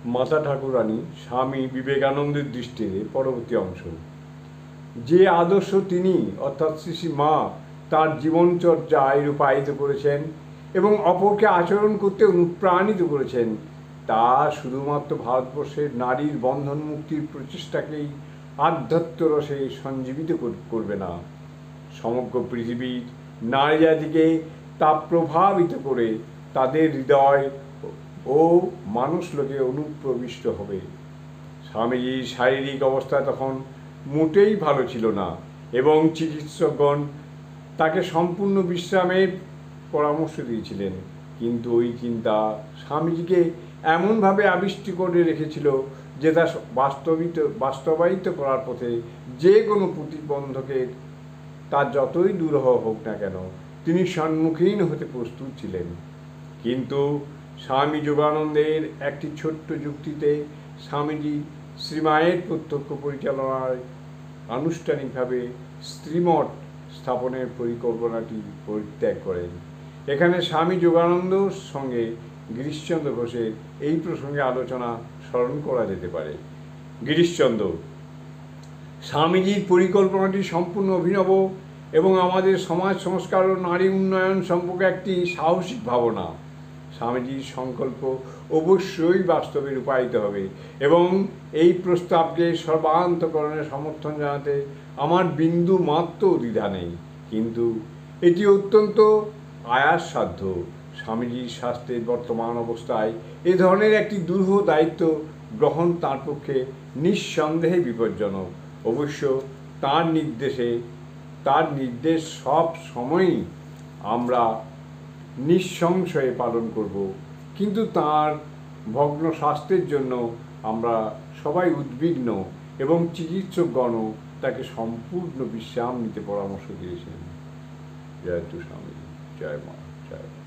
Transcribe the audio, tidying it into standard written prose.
মাতা ঠাকুরানী স্বামী বিবেকানন্দের দৃষ্টিতে পরবর্তী অংশ। যে আদর্শ তিনি অর্থাৎ শ্রী শ্রী মা তার জীবনচর্যায় রূপায়িত করেছেন এবং অপরকে আচরণ করতে অনুপ্রাণিত করেছেন, তা শুধুমাত্র ভারতবর্ষের নারীর বন্ধন মুক্তির প্রচেষ্টাকেই আধ্যাত্ম রসে সঞ্জীবিত করবে না, সমগ্র পৃথিবীর নারী জাতিকে তা প্রভাবিত করে তাদের হৃদয় ও মানুষলোকে অনুপ্রবিষ্ট হবে। স্বামীজির শারীরিক অবস্থা তখন মোটেই ভালো ছিল না এবং চিকিৎসকগণ তাকে সম্পূর্ণ বিশ্রামের পরামর্শ দিয়েছিলেন, কিন্তু ওই চিন্তা স্বামীজিকে এমনভাবে আবিষ্ট করে রেখেছিল যে তা বাস্তবায়িত করার পথে যে কোনো প্রতিবন্ধকের তার যতই দুরূহ হোক না কেন তিনি সম্মুখীন হতে প্রস্তুত ছিলেন। কিন্তু স্বামী যোগানন্দের একটি ছোট্ট যুক্তিতে স্বামীজি শ্রীমায়ের প্রত্যক্ষ পরিচালনায় আনুষ্ঠানিকভাবে স্ত্রীমঠ স্থাপনের পরিকল্পনাটি পরিত্যাগ করেন। এখানে স্বামী যোগানন্দর সঙ্গে গিরিশচন্দ্র ঘোষের এই প্রসঙ্গে আলোচনা স্মরণ করা যেতে পারে। গিরিশচন্দ্র: স্বামীজির পরিকল্পনাটি সম্পূর্ণ অভিনব এবং আমাদের সমাজ সংস্কার ও নারী উন্নয়ন সম্পর্কে একটি সাহসিক ভাবনা। স্বামীজির সংকল্প অবশ্যই বাস্তবে রূপায়িত হবে এবং এই প্রস্তাবকে সর্বান্তকরণে সমর্থন জানাতে আমার বিন্দু মাত্র দ্বিধা নেই, কিন্তু এটি অত্যন্ত আয়াসসাধ্য। স্বামীজির স্বাস্থ্যের বর্তমান অবস্থায় এ ধরনের একটি দুরূহ দায়িত্ব গ্রহণ তাঁর পক্ষে নিঃসন্দেহে বিপজ্জনক। অবশ্য তার নির্দেশ সব সময়ই আমরা নিঃসংশয়ে পালন করব, কিন্তু তাঁর ভগ্ন স্বাস্থ্যের জন্য আমরা সবাই উদ্বিগ্ন এবং চিকিৎসকগণও তাকে সম্পূর্ণ বিশ্রাম নিতে পরামর্শ দিয়েছেন। জয় তু স্বামী, জয় মা, জয় মা।